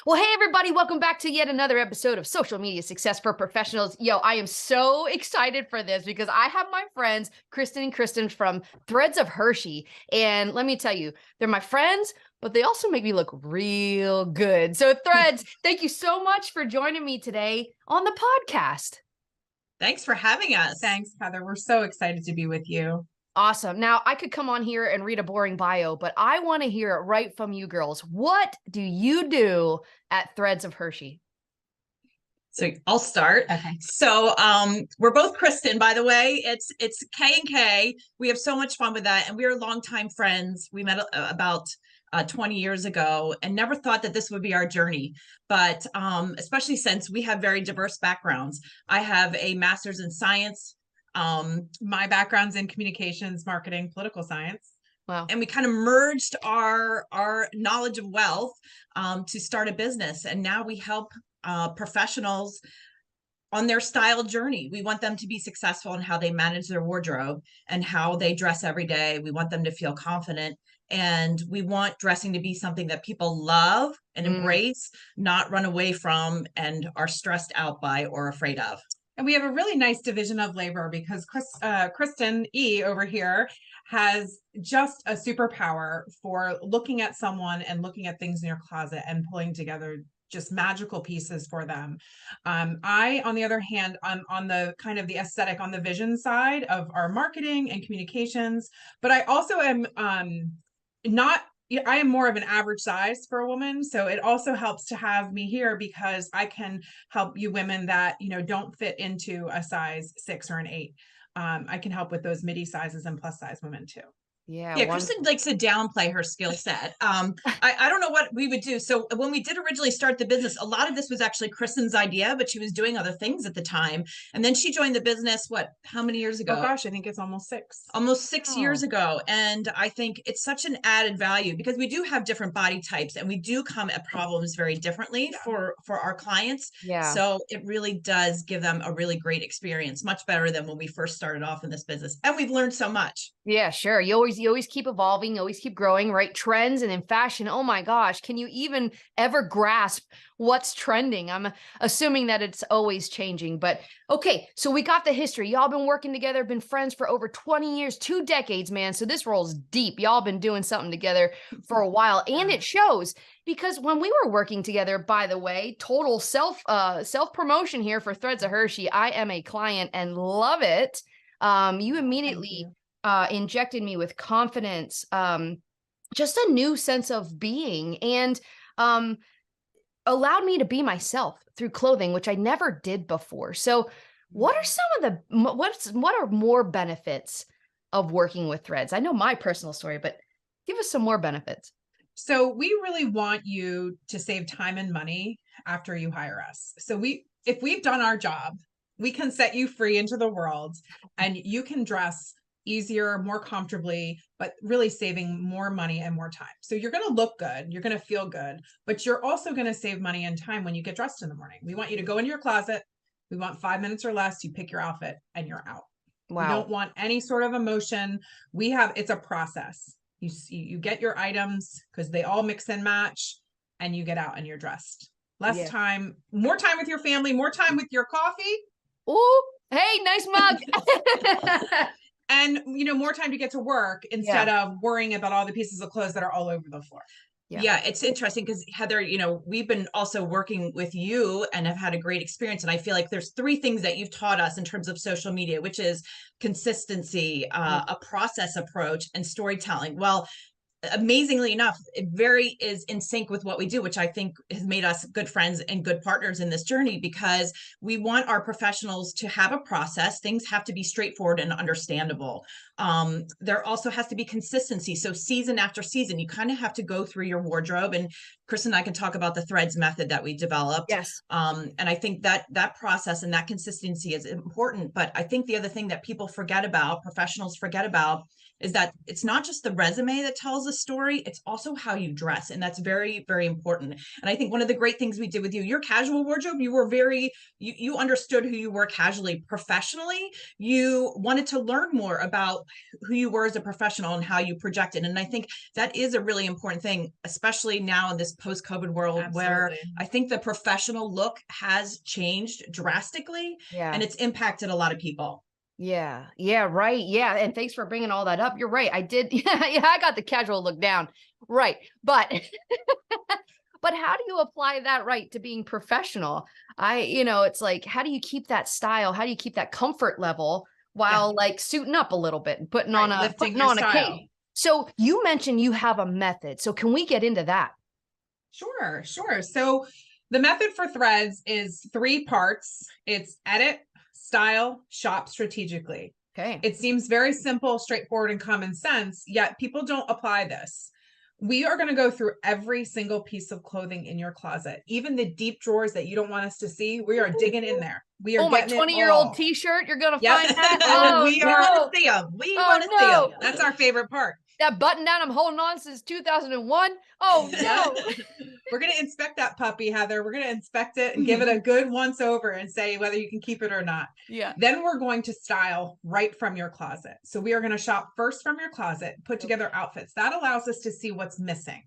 Well, hey, everybody, welcome back to yet another episode of Social Media Success for Professionals. Yo, I am so excited for this because I have my friends, Kristen and Kristen from Threads of Hershey. And let me tell you, they're my friends, but they also make me look real good. So Threads, thank you so much for joining me today on the podcast. Thanks for having us. Thanks, Heather. We're so excited to be with you. Awesome. Now, I could come on here and read a boring bio, but I want to hear it right from you girls. What do you do at Threads of Hershey? So I'll start. Okay. So we're both Kristen, by the way. It's K&K. We have so much fun with that. And we are longtime friends. We met about 20 years ago and never thought that this would be our journey. But especially since we have very diverse backgrounds. I have a master's in science. My background's in communications, marketing, political science. Wow. And we kind of merged our knowledge of wealth to start a business. And now we help professionals on their style journey. We want them to be successful in how they manage their wardrobe and how they dress every day. We want them to feel confident. And we want dressing to be something that people love and embrace, not run away from and are stressed out by or afraid of. And we have a really nice division of labor because Kristen E over here has just a superpower for looking at someone and looking at things in your closet and pulling together just magical pieces for them. I, on the other hand, I'm on the kind of the aesthetic, on the vision side of our marketing and communications, but I also am I am more of an average size for a woman. So it also helps to have me here because I can help you women that, don't fit into a size 6 or an 8. I can help with those midi sizes and plus size women too. Yeah, Kristen likes to downplay her skill set. I don't know what we would do. So when we did originally start the business, a lot of this was actually Kristen's idea, but she was doing other things at the time. And then she joined the business, how many years ago? Oh gosh, I think it's almost 6. Almost 6 years ago. And I think it's such an added value because we do have different body types and we do come at problems very differently for our clients. Yeah. So it really does give them a really great experience, much better than when we first started off in this business. And we've learned so much. Yeah, sure. You always keep evolving, you always keep growing, right? Trends and in fashion. Oh my gosh. Can you even ever grasp what's trending? I'm assuming that it's always changing, but okay. So we got the history. Y'all been working together, been friends for over 20 years, 2 decades, man. So this rolls deep. Y'all been doing something together for a while and it shows because when we were working together, by the way, total self promotion here for Threads of Hershey. I am a client and love it. You immediately injected me with confidence, just a new sense of being, and allowed me to be myself through clothing, which I never did before. So what are some of the, what are more benefits of working with Threads? I know my personal story, but give us some more benefits. So we really want you to save time and money after you hire us. So if we've done our job, we can set you free into the world and you can dress easier, more comfortably, but really saving more money and more time. So you're going to look good, you're going to feel good, but you're also going to save money and time when you get dressed in the morning. We want you to go into your closet. We want 5 minutes or less. You pick your outfit and you're out. Wow. We don't want any sort of emotion. It's a process. You get your items because they all mix and match and you get out and you're dressed. Less time, more time with your family, more time with your coffee. Ooh, hey, nice mug. And, more time to get to work instead of worrying about all the pieces of clothes that are all over the floor. Yeah, it's interesting because Heather, we've been also working with you and have had a great experience. And I feel like there's 3 things that you've taught us in terms of social media, which is consistency, a process approach, and storytelling. Well, amazingly enough, it very is in sync with what we do, which I think has made us good friends and good partners in this journey because we want our professionals to have a process. Things have to be straightforward and understandable. There also has to be consistency. So season after season, you kind of have to go through your wardrobe, and Kristen and I can talk about the threads method that we developed. Yes. And I think that process and that consistency is important. But I think the other thing that professionals forget about is that it's not just the resume that tells a story, it's also how you dress. And that's very, very important. And I think one of the great things we did with you, your casual wardrobe, you were you understood who you were casually. Professionally, you wanted to learn more about who you were as a professional and how you projected. And I think that is a really important thing, especially now in this post-COVID world. Absolutely. Where I think the professional look has changed drastically, and it's impacted a lot of people. Yeah. Yeah. Right. Yeah. And thanks for bringing all that up. You're right. I did. Yeah. I got the casual look down. Right. But, but how do you apply that right to being professional? It's like, how do you keep that style? How do you keep that comfort level while like suiting up a little bit and putting on a cape? So you mentioned you have a method. So can we get into that? Sure. So the method for Threads is 3 parts. It's edit, style, shop strategically. Okay. It seems very simple, straightforward, and common sense, yet people don't apply this. We are going to go through every single piece of clothing in your closet, even the deep drawers that you don't want us to see. We are digging in there. We are my 20-year-old t-shirt. You're going to find that. We want to see them. We want to see them. That's our favorite part. That button down I'm holding on since 2001. Oh no. We're going to inspect that puppy, Heather. We're going to inspect it and give it a good once over and say whether you can keep it or not. Yeah. Then we're going to style right from your closet. So we are going to shop first from your closet, put together outfits. That allows us to see what's missing.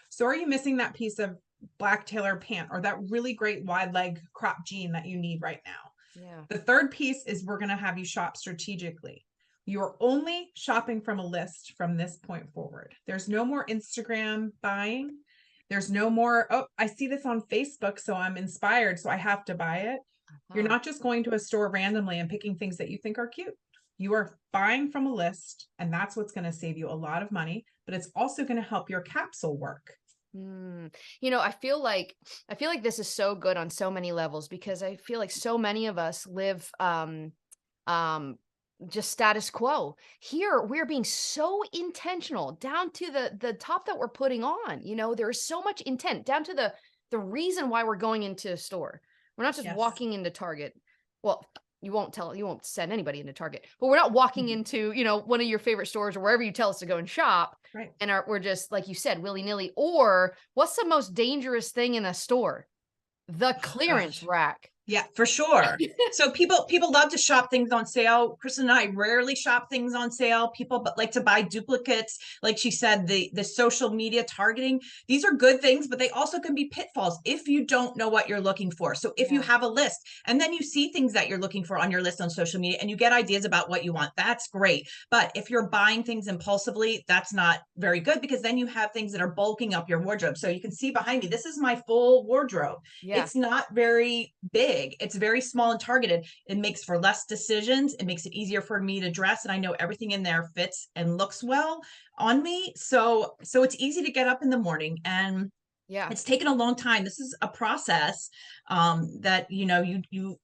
So are you missing that piece of black tailor pant or that really great wide leg crop jean that you need right now? Yeah. The third piece is we're going to have you shop strategically. You're only shopping from a list from this point forward. There's no more Instagram buying. There's no more, oh, I see this on Facebook, so I'm inspired, so I have to buy it. You're not just going to a store randomly and picking things that you think are cute. You are buying from a list, and that's what's going to save you a lot of money, but it's also going to help your capsule work. I feel like this is so good on so many levels, because I feel like so many of us live just status quo. Here we're being so intentional down to the top that we're putting on. There is so much intent down to the reason why we're going into a store. We're not just walking into Target. Well, you won't send anybody into Target, but we're not walking into, one of your favorite stores or wherever you tell us to go and shop. Right. And we're just, like you said, willy-nilly. Or what's the most dangerous thing in a store? The clearance rack. Yeah, for sure. So people love to shop things on sale. Kristen and I rarely shop things on sale. People like to buy duplicates. Like she said, the social media targeting, these are good things, but they also can be pitfalls if you don't know what you're looking for. So if you have a list and then you see things that you're looking for on your list on social media and you get ideas about what you want, that's great. But if you're buying things impulsively, that's not very good, because then you have things that are bulking up your wardrobe. So you can see behind me, this is my full wardrobe. Yeah. It's not very big. It's very small and targeted. It makes for less decisions. It makes it easier for me to dress. And I know everything in there fits and looks well on me. So it's easy to get up in the morning, and it's taken a long time. This is a process that, you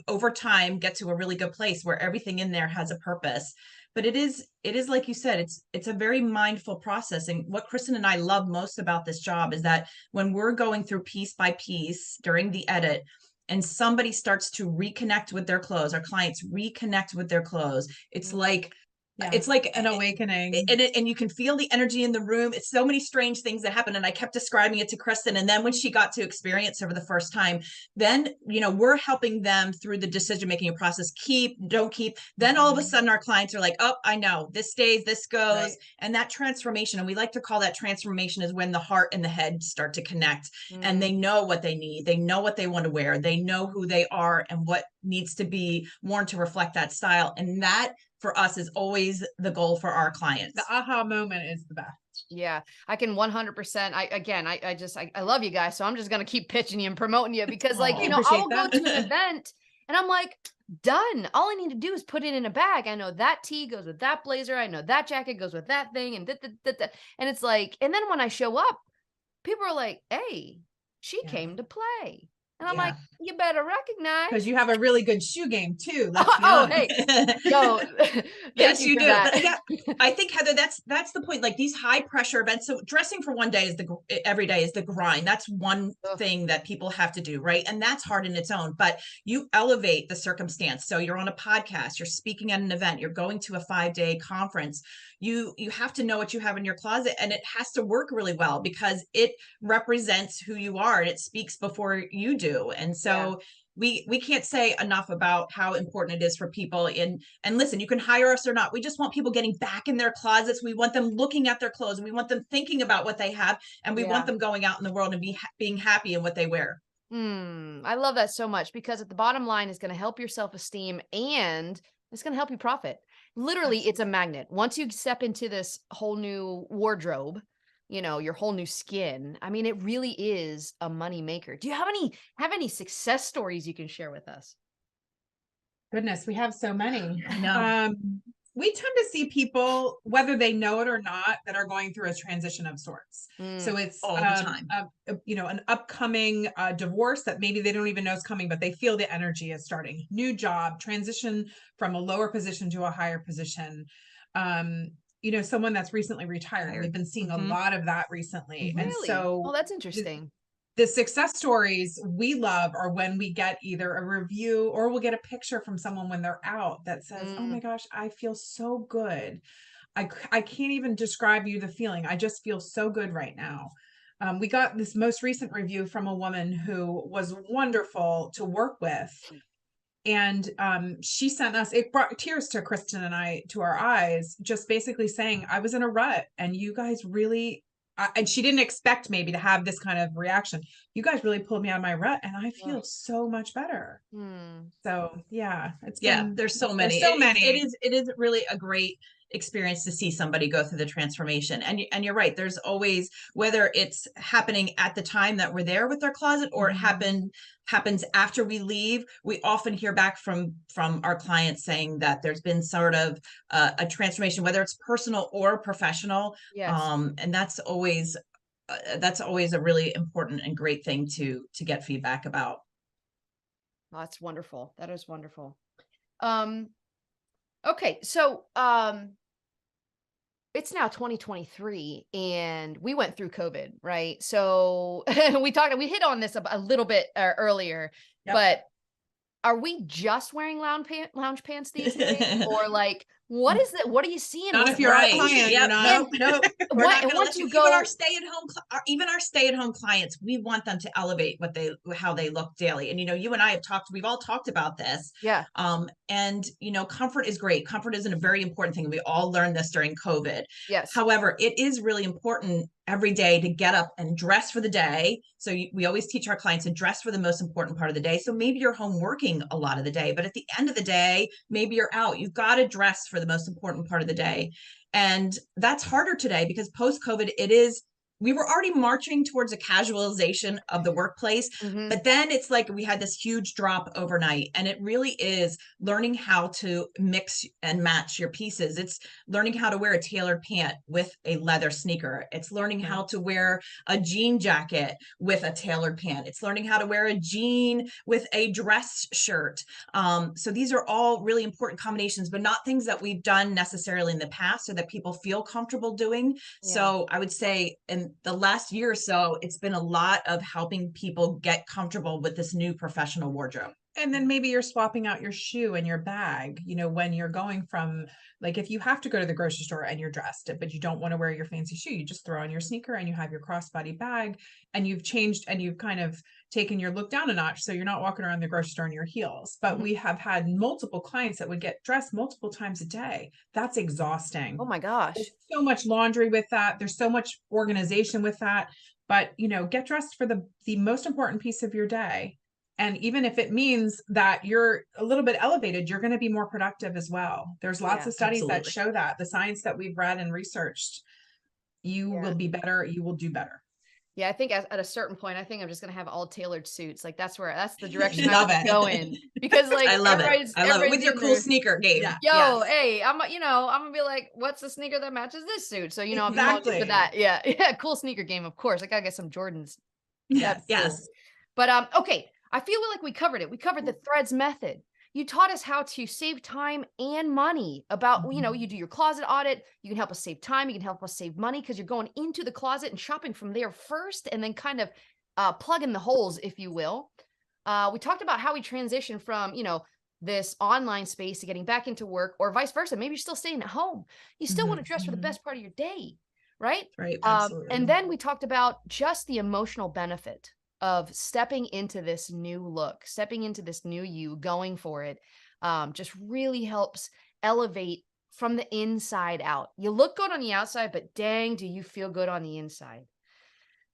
over time get to a really good place where everything in there has a purpose. But it is like you said, it's a very mindful process. And what Kristen and I love most about this job is that when we're going through piece by piece during the edit, and somebody starts to reconnect with their clothes, our clients reconnect with their clothes, it's like it's like an awakening, and you can feel the energy in the room. It's so many strange things that happen. And I kept describing it to Kristen. And then when she got to experience it for the first time, then, we're helping them through the decision-making process, keep, don't keep. Then all of a sudden our clients are like, oh, I know, this stays, this goes. Right. And that transformation, and we like to call that transformation, is when the heart and the head start to connect and they know what they need. They know what they want to wear. They know who they are and what needs to be worn to reflect that style. And that, for us, is always the goal for our clients. The aha moment is the best. Yeah, I can 100%. I love you guys. So I'm just going to keep pitching you and promoting you, because I'll go to an event and I'm like, done. All I need to do is put it in a bag. I know that tee goes with that blazer. I know that jacket goes with that thing. And and it's like, and then when I show up, people are like, hey, she came to play. And I'm Yeah. like, you better recognize. Because you have a really good shoe game too. Let's be Oh, honest. hey, yo, thank Yes, you you for do. that. But yeah, I think, Heather, that's the point. Like these high pressure events. So dressing for one day is every day is the grind. That's one Ugh. thing that people have to do, right? And that's hard in its own. But you elevate the circumstance. So you're on a podcast, you're speaking at an event, you're going to a 5-day conference. You have to know what you have in your closet, and it has to work really well because it represents who you are and it speaks before you do. And so we can't say enough about how important it is for people and listen, you can hire us or not. We just want people getting back in their closets. We want them looking at their clothes and we want them thinking about what they have, and we want them going out in the world and being happy in what they wear. I love that so much, because at the bottom line is going to help your self-esteem and it's going to help you profit. Literally, it's a magnet. Once you step into this whole new wardrobe, you know, your whole new skin. I mean, it really is a money maker. Do you have any success stories you can share with us? Goodness, we have so many. I know. We tend to see people, whether they know it or not, that are going through a transition of sorts. So it's all the time. An upcoming divorce that maybe they don't even know is coming, but they feel the energy is starting. New job, transition from a lower position to a higher position. Someone that's recently retired. We've been seeing a lot of that recently. Really? And so, oh, that's interesting. The success stories we love are when we get either a review or we'll get a picture from someone when they're out that says, oh my gosh, I feel so good. I can't even describe you the feeling. I just feel so good right now. We got this most recent review from a woman who was wonderful to work with. And she sent us, it brought tears to Kristen and I, to our eyes, just basically saying, I was in a rut and you guys really, and she didn't expect maybe to have this kind of reaction. You guys really pulled me out of my rut and I feel so much better. So yeah, there's so many. It is really a great experience to see somebody go through the transformation. And you're right. There's always, whether it's happening at the time that we're there with our closet or it happens after we leave, we often hear back from our clients saying that there's been sort of a transformation, whether it's personal or professional. And that's always a really important and great thing to get feedback about. Oh, that's wonderful. That is wonderful. Okay. So, it's now 2023 and we went through COVID, right? So we hit on this a little bit earlier, but are we just wearing lounge pants these days? Or like, what is that? What are you seeing? Not if you're a client. No. We're not going to let you. Go, even our stay-at-home clients, we want them to elevate how they look daily. And you and I have we've all talked about this. Yeah. And comfort is great. Comfort isn't a very important thing. We all learned this during COVID. Yes. However, it is really important every day to get up and dress for the day. So we always teach our clients to dress for the most important part of the day. So maybe you're home working a lot of the day, but at the end of the day, maybe you're out. You've got to dress for the most important part of the day. And that's harder today because post-COVID, we were already marching towards a casualization of the workplace, but then it's like we had this huge drop overnight, and it really is learning how to mix and match your pieces. It's learning how to wear a tailored pant with a leather sneaker. It's learning how to wear a jean jacket with a tailored pant. It's learning how to wear a jean with a dress shirt. So these are all really important combinations, but not things that we've done necessarily in the past or that people feel comfortable doing. So I would say in the last year or so, it's been a lot of helping people get comfortable with this new professional wardrobe. And then maybe you're swapping out your shoe and your bag, when you're going from, like, if you have to go to the grocery store and you're dressed, but you don't want to wear your fancy shoe, you just throw on your sneaker and you have your crossbody bag, and you've changed and you've kind of taken your look down a notch. So you're not walking around the grocery store in your heels. But we have had multiple clients that would get dressed multiple times a day. That's exhausting. Oh my gosh. There's so much laundry with that. There's so much organization with that. But, get dressed for the most important piece of your day. And even if it means that you're a little bit elevated, you're going to be more productive as well. There's lots of studies that show that. The science that we've read and researched, you will be better. You will do better. Yeah, I think at a certain point, I think I'm just going to have all tailored suits. Like that's the direction I go in. Because like, I love it. With your cool sneaker game. Yeah. Hey, I'm gonna be like, what's the sneaker that matches this suit? So, I'll be looking for that. Yeah. Cool sneaker game. Of course. I gotta get some Jordans. Yes. Cool. But, okay. I feel like we covered it. We covered the Threads method. You taught us how to save time and money about, you do your closet audit. You can help us save time. You can help us save money because you're going into the closet and shopping from there first and then kind of plug in the holes, if you will. We talked about how we transition from, this online space to getting back into work or vice versa. Maybe you're still staying at home. You still want to dress for the best part of your day, right? Right. Absolutely. And then we talked about just the emotional benefit of stepping into this new look, stepping into this new you, going for it, just really helps elevate from the inside out. You look good on the outside, but dang, do you feel good on the inside?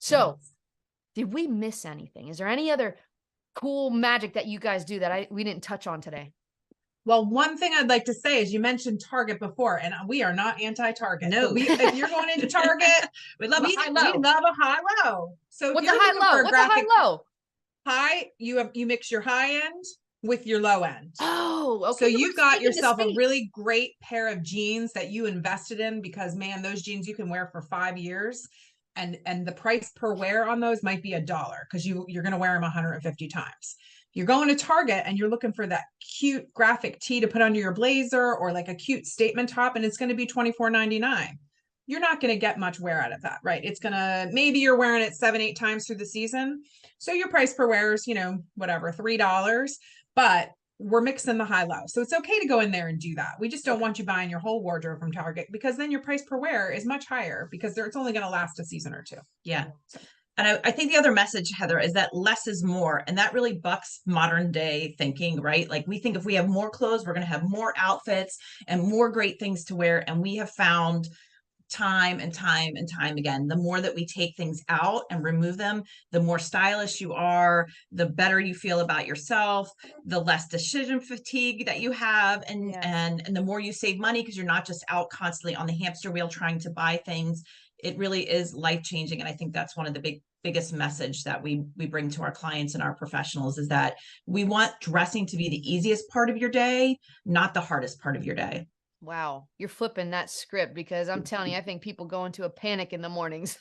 So did we miss anything? Is there any other cool magic that you guys do that we didn't touch on today? Well, one thing I'd like to say is you mentioned Target before, and we are not anti-Target. No. If you're going into Target, we love a high-low. We love a high-low. So what's a high-low? What's a high-low? High, you mix your high end with your low end. Oh, okay. So you got yourself a really great pair of jeans that you invested in because, man, those jeans you can wear for 5 years. And the price per wear on those might be $1 because you're going to wear them 150 times. You're going to Target and you're looking for that cute graphic tee to put under your blazer or like a cute statement top, and it's going to be $24.99. You're not going to get much wear out of that, right? It's going to, maybe you're wearing it 7-8 times through the season. So your price per wear is, whatever, $3, but we're mixing the high-low. So it's okay to go in there and do that. We just don't want you buying your whole wardrobe from Target because then your price per wear is much higher because it's only going to last a season or two. Yeah. And I think the other message, Heather, is that less is more. And that really bucks modern day thinking, right? Like we think if we have more clothes, we're going to have more outfits and more great things to wear. And we have found time and time and time again, the more that we take things out and remove them, the more stylish you are, the better you feel about yourself, the less decision fatigue that you have, and the more you save money because you're not just out constantly on the hamster wheel trying to buy things. It really is life-changing. And I think that's one of the biggest message that we bring to our clients and our professionals is that we want dressing to be the easiest part of your day, not the hardest part of your day. Wow. You're flipping that script because I'm telling you, I think people go into a panic in the mornings.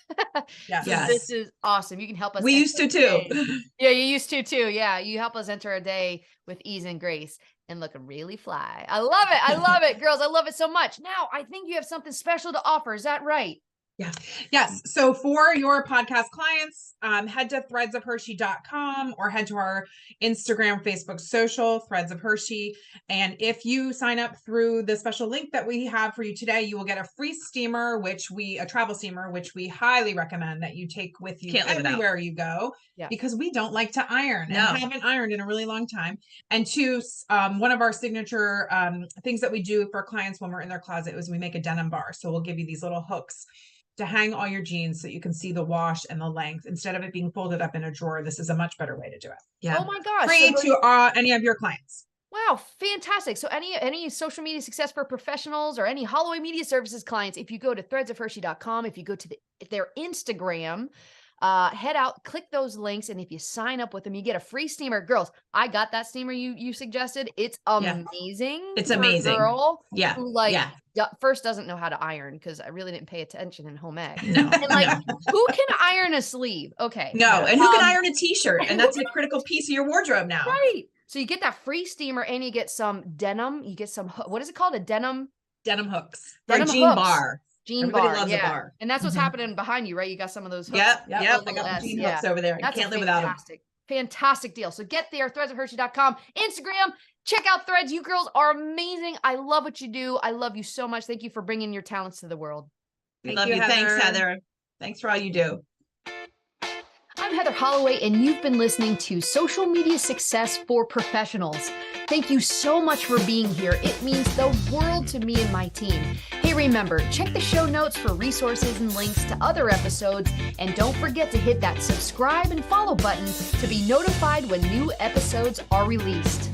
Yes. This is awesome. You can help us. We used to too. Yeah, you used to too. Yeah. You help us enter a day with ease and grace and looking really fly. I love it. I love it, girls. I love it so much. Now, I think you have something special to offer. Is that right? Yeah. Yes. So for your podcast clients, head to threadsofhershey.com or head to our Instagram, Facebook, social, Threads of Hershey. And if you sign up through the special link that we have for you today, you will get a free steamer, a travel steamer, which we highly recommend that you take with you everywhere you go, because we don't like to iron and haven't ironed in a really long time. And two, one of our signature things that we do for clients when we're in their closet is we make a denim bar. So we'll give you these little hooks to hang all your jeans so you can see the wash and the length instead of it being folded up in a drawer. This is a much better way to do it. Yeah. Oh my gosh. Free to any of your clients. Wow, fantastic. So any social media success for professionals or any Holloway Media Services clients, if you go to threadsofhershey.com, if you go to their Instagram, head out, click those links, and if you sign up with them, you get a free steamer. Girls, I got that steamer you suggested. It's amazing. It's amazing. Girl who first doesn't know how to iron because I really didn't pay attention in home ec. No, and who can iron a sleeve? Okay. No, and who can iron a t-shirt? And that's a critical piece of your wardrobe now. Right. So you get that free steamer and you get some denim. You get some, what is it called? A denim hooks. Or a jean bar. Everybody loves a bar. And that's what's happening behind you, right? You got some of those hooks. Yep. I got the jean hooks over there. I can't live without them. Fantastic deal. So get there, threadsofhershey.com, Instagram, check out Threads. You girls are amazing. I love what you do. I love you so much. Thank you for bringing your talents to the world. We love you. Thanks, Heather. Thanks for all you do. I'm Heather Holloway, and you've been listening to Social Media Success for Professionals. Thank you so much for being here. It means the world to me and my team. Hey, remember, check the show notes for resources and links to other episodes, and don't forget to hit that subscribe and follow button to be notified when new episodes are released.